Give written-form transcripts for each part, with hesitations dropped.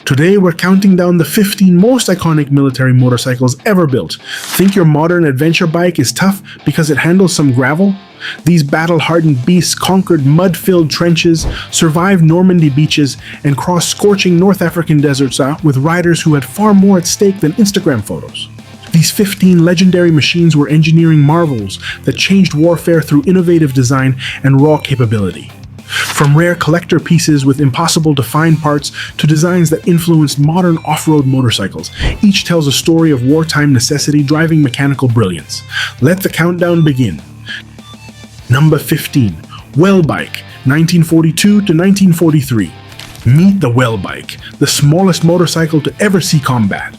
Today, we're counting down the 15 most iconic military motorcycles ever built. Think your modern adventure bike is tough because it handles some gravel? These battle-hardened beasts conquered mud-filled trenches, survived Normandy beaches, and crossed scorching North African deserts with riders who had far more at stake than Instagram photos. These 15 legendary machines were engineering marvels that changed warfare through innovative design and raw capability. From rare collector pieces with impossible-to-find parts to designs that influenced modern off-road motorcycles, each tells a story of wartime necessity driving mechanical brilliance. Let the countdown begin. Number 15. Welbike, 1942 to 1943. Meet the Welbike, the smallest motorcycle to ever see combat.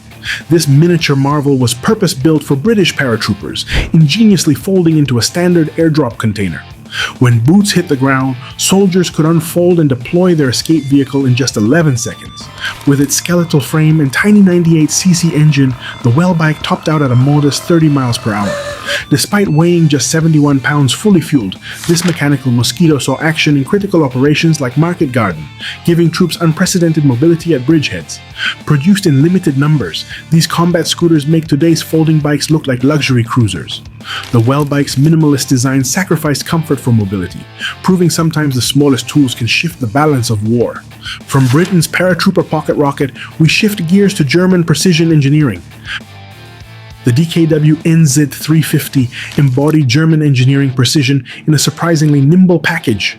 This miniature marvel was purpose-built for British paratroopers, ingeniously folding into a standard airdrop container. When boots hit the ground, soldiers could unfold and deploy their escape vehicle in just 11 seconds. With its skeletal frame and tiny 98cc engine, the Welbike topped out at a modest 30 miles per hour. Despite weighing just 71 pounds fully fueled, this mechanical mosquito saw action in critical operations like Market Garden, giving troops unprecedented mobility at bridgeheads. Produced in limited numbers, these combat scooters make today's folding bikes look like luxury cruisers. The Welbike's minimalist design sacrificed comfort for mobility, proving sometimes the smallest tools can shift the balance of war. From Britain's paratrooper pocket rocket, we shift gears to German precision engineering. The DKW NZ350 embodied German engineering precision in a surprisingly nimble package.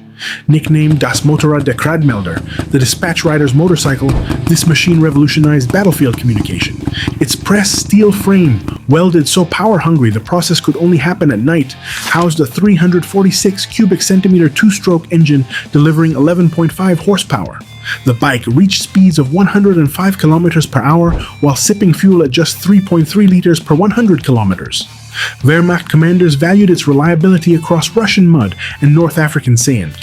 Nicknamed Das Motorrad der Kradmelder, the dispatch rider's motorcycle, this machine revolutionized battlefield communication. Its pressed steel frame, welded so power-hungry the process could only happen at night, housed a 346 cubic centimeter two-stroke engine delivering 11.5 horsepower. The bike reached speeds of 105 kilometers per hour while sipping fuel at just 3.3 liters per 100 kilometers. Wehrmacht commanders valued its reliability across Russian mud and North African sand.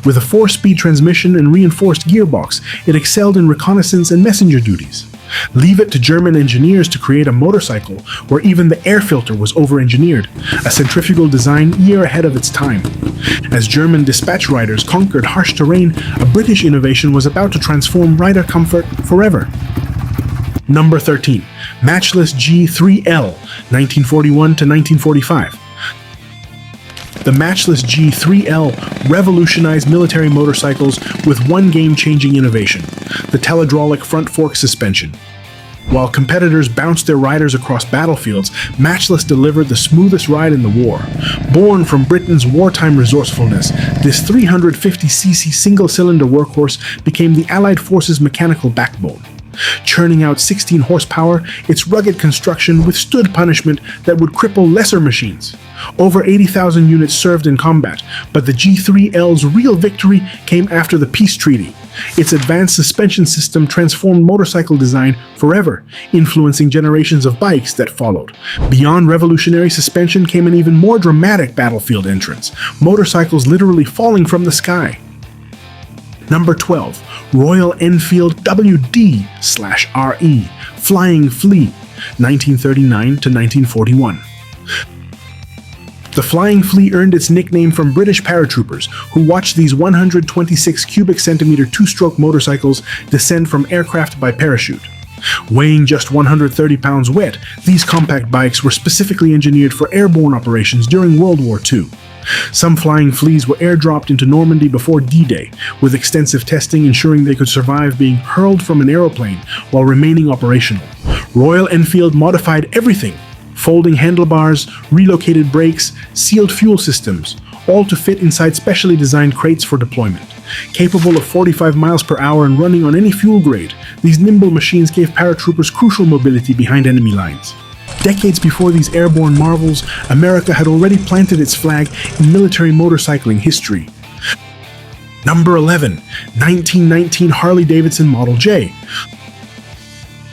With a 4-speed transmission and reinforced gearbox, it excelled in reconnaissance and messenger duties. Leave it to German engineers to create a motorcycle where even the air filter was over-engineered, a centrifugal design a year ahead of its time. As German dispatch riders conquered harsh terrain, a British innovation was about to transform rider comfort forever. Number 13. Matchless G3L, 1941 to 1945. The Matchless G3L revolutionized military motorcycles with one game-changing innovation: the telehydraulic front fork suspension. While competitors bounced their riders across battlefields, Matchless delivered the smoothest ride in the war. Born from Britain's wartime resourcefulness, this 350cc single-cylinder workhorse became the Allied forces' mechanical backbone. Churning out 16 horsepower, its rugged construction withstood punishment that would cripple lesser machines. Over 80,000 units served in combat, but the G3L's real victory came after the peace treaty. Its advanced suspension system transformed motorcycle design forever, influencing generations of bikes that followed. Beyond revolutionary suspension came an even more dramatic battlefield entrance, motorcycles literally falling from the sky. Number 12. Royal Enfield WD/RE Flying Flea, 1939 to 1941. The Flying Flea earned its nickname from British paratroopers who watched these 126 cubic centimeter two-stroke motorcycles descend from aircraft by parachute. Weighing just 130 pounds wet, these compact bikes were specifically engineered for airborne operations during World War II. Some Flying Fleas were airdropped into Normandy before D-Day, with extensive testing ensuring they could survive being hurled from an aeroplane while remaining operational. Royal Enfield modified everything: folding handlebars, relocated brakes, sealed fuel systems, all to fit inside specially designed crates for deployment. Capable of 45 miles per hour and running on any fuel grade, these nimble machines gave paratroopers crucial mobility behind enemy lines. Decades before these airborne marvels, America had already planted its flag in military motorcycling history. Number 11. 1919 Harley-Davidson Model J.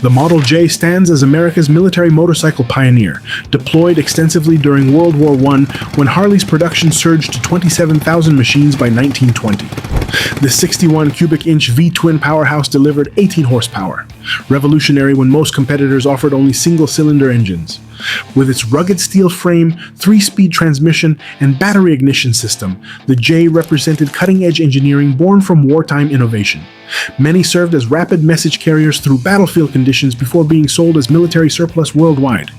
The Model J stands as America's military motorcycle pioneer, deployed extensively during World War I when Harley's production surged to 27,000 machines by 1920. The 61 cubic inch V-twin powerhouse delivered 18 horsepower, revolutionary when most competitors offered only single-cylinder engines. With its rugged steel frame, 3-speed transmission, and battery ignition system, the J represented cutting-edge engineering born from wartime innovation. Many served as rapid message carriers through battlefield conditions before being sold as military surplus worldwide.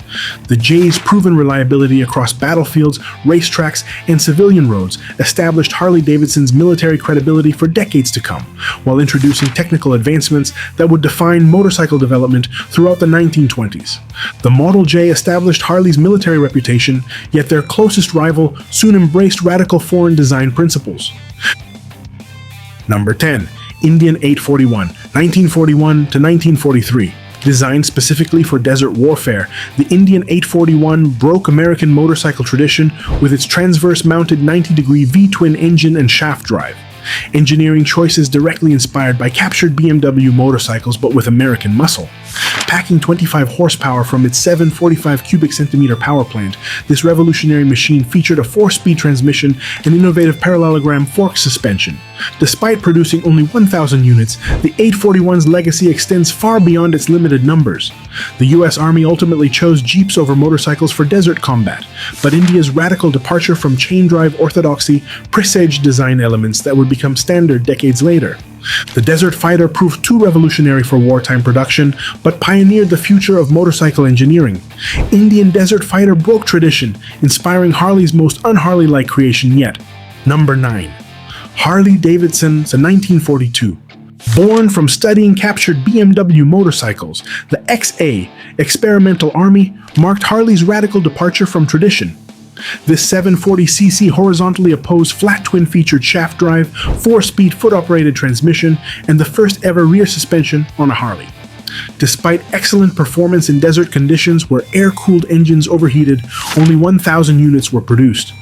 The J's proven reliability across battlefields, racetracks, and civilian roads established Harley-Davidson's military credibility for decades to come, while introducing technical advancements that would define motorcycle development throughout the 1920s. The Model J established Harley's military reputation, yet their closest rival soon embraced radical foreign design principles. Number 10. Indian 841, 1941 to 1943. Designed specifically for desert warfare, the Indian 841 broke American motorcycle tradition with its transverse-mounted 90-degree V-twin engine and shaft drive. Engineering choices directly inspired by captured BMW motorcycles but with American muscle. Packing 25 horsepower from its 745 cubic centimeter power plant, this revolutionary machine featured a 4-speed transmission and innovative parallelogram fork suspension. Despite producing only 1,000 units, the 841's legacy extends far beyond its limited numbers. The US Army ultimately chose Jeeps over motorcycles for desert combat, but India's radical departure from chain drive orthodoxy presaged design elements that would become standard decades later. The Desert Fighter proved too revolutionary for wartime production, but pioneered the future of motorcycle engineering. Indian Desert Fighter broke tradition, inspiring Harley's most un-Harley-like creation yet. Number 9. Harley-Davidson's 1942. Born from studying captured BMW motorcycles, the XA, Experimental Army, marked Harley's radical departure from tradition. This 740cc horizontally opposed flat twin-featured shaft drive, 4-speed foot-operated transmission, and the first ever rear suspension on a Harley. Despite excellent performance in desert conditions where air-cooled engines overheated, only 1,000 units were produced.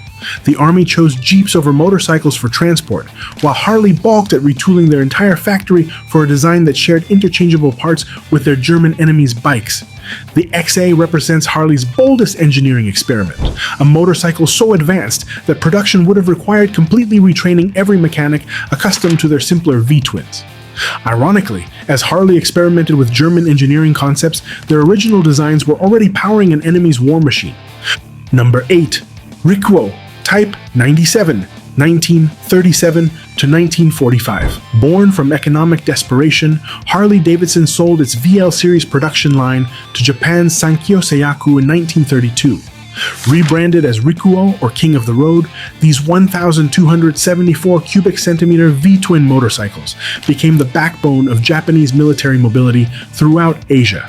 The Army chose Jeeps over motorcycles for transport, while Harley balked at retooling their entire factory for a design that shared interchangeable parts with their German enemies' bikes. The XA represents Harley's boldest engineering experiment, a motorcycle so advanced that production would have required completely retraining every mechanic accustomed to their simpler V-twins. Ironically, as Harley experimented with German engineering concepts, their original designs were already powering an enemy's war machine. Number 8. Rikuo Type 97, 1937 to 1945. Born from economic desperation, Harley-Davidson sold its VL series production line to Japan's Sankyo Seiyaku in 1932. Rebranded as Rikuo, or King of the Road, these 1,274 cubic centimeter V-twin motorcycles became the backbone of Japanese military mobility throughout Asia.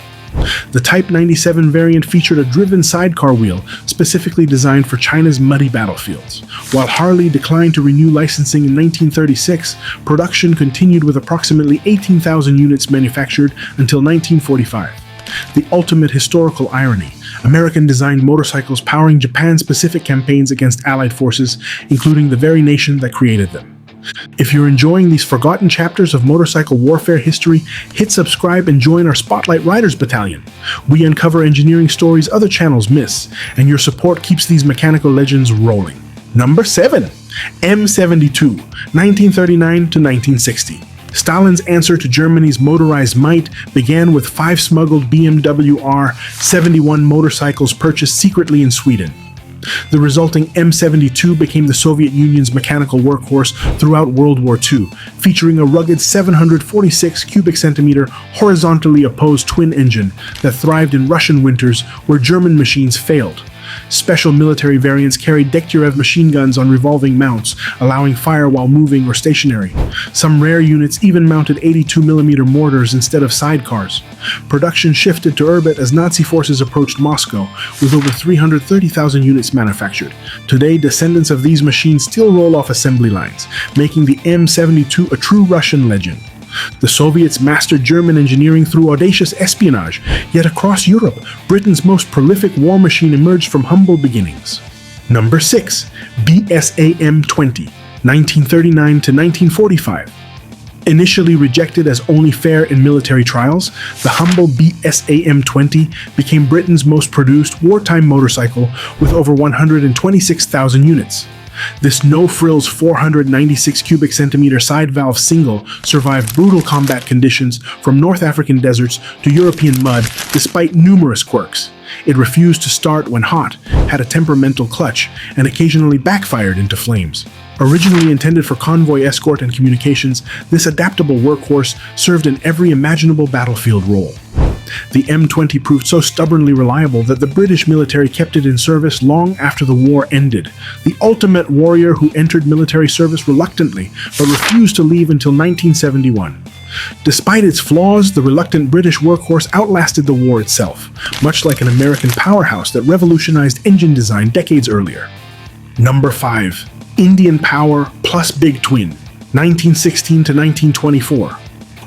The Type 97 variant featured a driven sidecar wheel specifically designed for China's muddy battlefields. While Harley declined to renew licensing in 1936, production continued with approximately 18,000 units manufactured until 1945. The ultimate historical irony: American-designed motorcycles powering Japan's Pacific campaigns against Allied forces, including the very nation that created them. If you're enjoying these forgotten chapters of motorcycle warfare history, hit subscribe and join our Spotlight Riders Battalion. We uncover engineering stories other channels miss, and your support keeps these mechanical legends rolling. Number 7. M72, 1939 to 1960. Stalin's answer to Germany's motorized might began with 5 smuggled BMW R-71 motorcycles purchased secretly in Sweden. The resulting M72 became the Soviet Union's mechanical workhorse throughout World War II, featuring a rugged 746 cubic centimeter horizontally opposed twin engine that thrived in Russian winters where German machines failed. Special military variants carried Degtyarev machine guns on revolving mounts, allowing fire while moving or stationary. Some rare units even mounted 82mm mortars instead of sidecars. Production shifted to Irbit as Nazi forces approached Moscow, with over 330,000 units manufactured. Today, descendants of these machines still roll off assembly lines, making the M72 a true Russian legend. The Soviets mastered German engineering through audacious espionage, yet across Europe, Britain's most prolific war machine emerged from humble beginnings. Number 6. BSAM-20, 1939 to 1945. Initially rejected as only fair in military trials, the humble BSAM-20 became Britain's most produced wartime motorcycle with over 126,000 units. This no-frills 496 cubic centimeter side valve single survived brutal combat conditions from North African deserts to European mud despite numerous quirks. It refused to start when hot, had a temperamental clutch, and occasionally backfired into flames. Originally intended for convoy escort and communications, this adaptable workhorse served in every imaginable battlefield role. The M20 proved so stubbornly reliable that the British military kept it in service long after the war ended. The ultimate warrior who entered military service reluctantly, but refused to leave until 1971. Despite its flaws, the reluctant British workhorse outlasted the war itself, much like an American powerhouse that revolutionized engine design decades earlier. Number 5. Indian Power plus Big Twin, 1916 to 1924.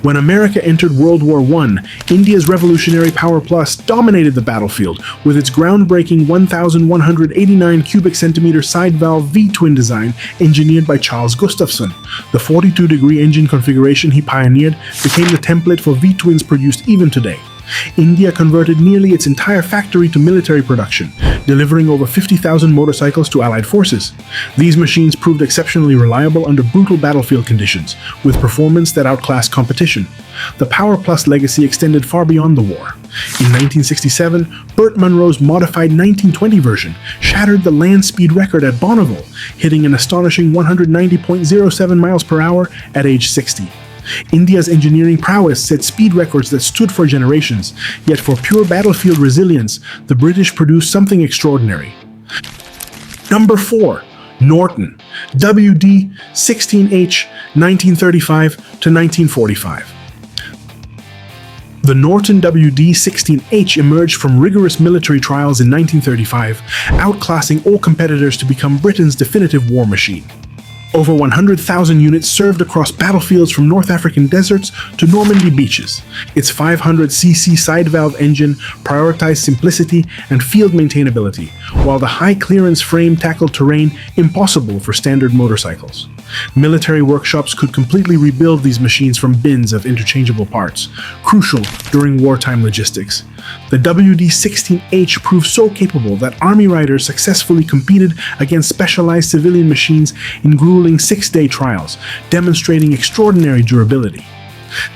When America entered World War I, India's revolutionary Power Plus dominated the battlefield with its groundbreaking 1,189 cubic centimeter side valve V-twin design engineered by Charles Gustafson. The 42-degree engine configuration he pioneered became the template for V-twins produced even today. India converted nearly its entire factory to military production, delivering over 50,000 motorcycles to Allied forces. These machines proved exceptionally reliable under brutal battlefield conditions, with performance that outclassed competition. The Power Plus legacy extended far beyond the war. In 1967, Burt Munro's modified 1920 version shattered the land speed record at Bonneville, hitting an astonishing 190.07 miles per hour at age 60. India's engineering prowess set speed records that stood for generations, yet for pure battlefield resilience, the British produced something extraordinary. Number 4. Norton WD 16H 1935 to 1945. The Norton WD 16H emerged from rigorous military trials in 1935, outclassing all competitors to become Britain's definitive war machine. Over 100,000 units served across battlefields from North African deserts to Normandy beaches. Its 500cc side valve engine prioritized simplicity and field maintainability, while the high-clearance frame tackled terrain impossible for standard motorcycles. Military workshops could completely rebuild these machines from bins of interchangeable parts, crucial during wartime logistics. The WD-16H proved so capable that Army riders successfully competed against specialized civilian machines in grueling 6-day trials, demonstrating extraordinary durability.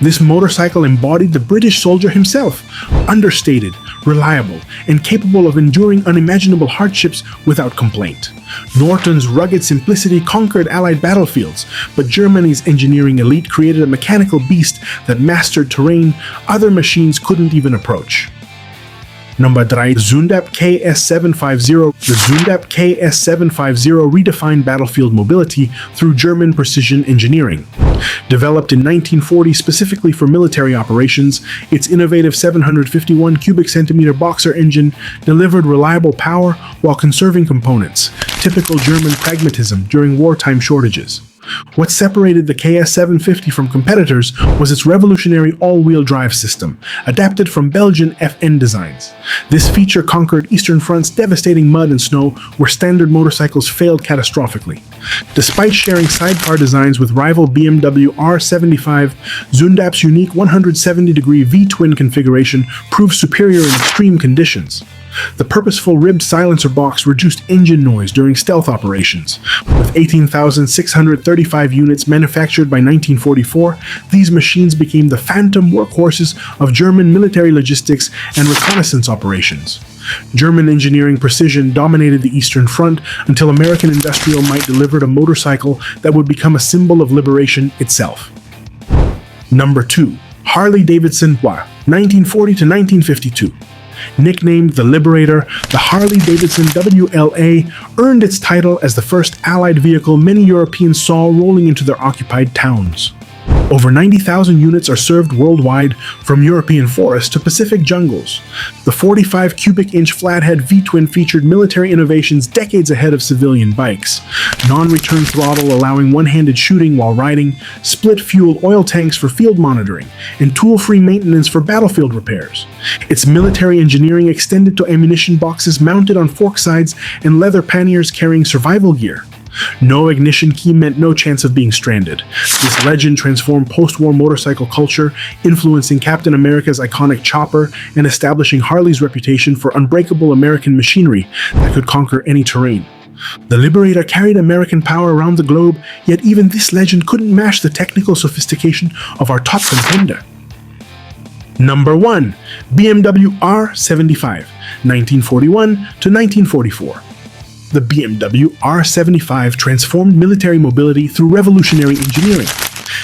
This motorcycle embodied the British soldier himself, understated, reliable, and capable of enduring unimaginable hardships without complaint. Norton's rugged simplicity conquered Allied battlefields, but Germany's engineering elite created a mechanical beast that mastered terrain other machines couldn't even approach. Number 3. Zündapp KS750. The Zündapp KS750 redefined battlefield mobility through German precision engineering. Developed in 1940 specifically for military operations, its innovative 751 cubic centimeter boxer engine delivered reliable power while conserving components, typical German pragmatism during wartime shortages. What separated the KS750 from competitors was its revolutionary all-wheel drive system, adapted from Belgian FN designs. This feature conquered Eastern Front's devastating mud and snow where standard motorcycles failed catastrophically. Despite sharing sidecar designs with rival BMW R75, Zündapp's unique 170-degree V-twin configuration proved superior in extreme conditions. The purposeful ribbed silencer box reduced engine noise during stealth operations. With 18,635 units manufactured by 1944, these machines became the phantom workhorses of German military logistics and reconnaissance operations. German engineering precision dominated the Eastern Front until American industrial might delivered a motorcycle that would become a symbol of liberation itself. Number 2. Harley-Davidson WLA, 1940 to 1952. Nicknamed the Liberator, the Harley-Davidson WLA earned its title as the first Allied vehicle many Europeans saw rolling into their occupied towns. Over 90,000 units are served worldwide, from European forests to Pacific jungles. The 45 cubic inch flathead V-twin featured military innovations decades ahead of civilian bikes. Non-return throttle allowing one-handed shooting while riding, split fuel oil tanks for field monitoring, and tool-free maintenance for battlefield repairs. Its military engineering extended to ammunition boxes mounted on fork sides and leather panniers carrying survival gear. No ignition key meant no chance of being stranded. This legend transformed post-war motorcycle culture, influencing Captain America's iconic chopper and establishing Harley's reputation for unbreakable American machinery that could conquer any terrain. The Liberator carried American power around the globe, yet even this legend couldn't match the technical sophistication of our top contender. Number 1. BMW R75, 1941 to 1944. The BMW R75 transformed military mobility through revolutionary engineering.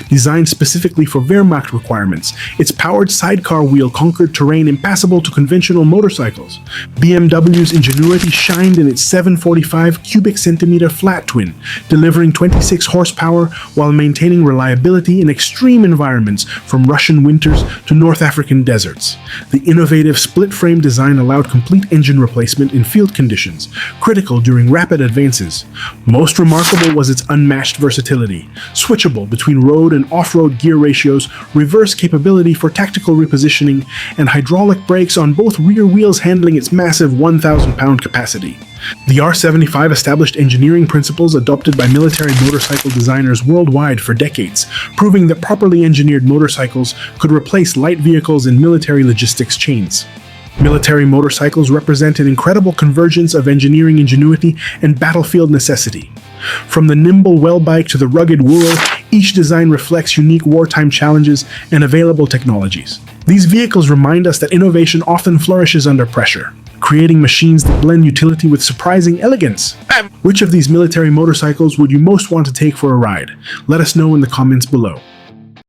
Designed specifically for Wehrmacht requirements, its powered sidecar wheel conquered terrain impassable to conventional motorcycles. BMW's ingenuity shined in its 745 cubic centimeter flat twin, delivering 26 horsepower while maintaining reliability in extreme environments from Russian winters to North African deserts. The innovative split-frame design allowed complete engine replacement in field conditions, critical during rapid advances. Most remarkable was its unmatched versatility, switchable between road and off-road gear ratios, reverse capability for tactical repositioning, and hydraulic brakes on both rear wheels handling its massive 1,000-pound capacity. The R75 established engineering principles adopted by military motorcycle designers worldwide for decades, proving that properly engineered motorcycles could replace light vehicles in military logistics chains. Military motorcycles represent an incredible convergence of engineering ingenuity and battlefield necessity. From the nimble Welbike to the rugged Rikuo, each design reflects unique wartime challenges and available technologies. These vehicles remind us that innovation often flourishes under pressure, creating machines that blend utility with surprising elegance. Which of these military motorcycles would you most want to take for a ride? Let us know in the comments below.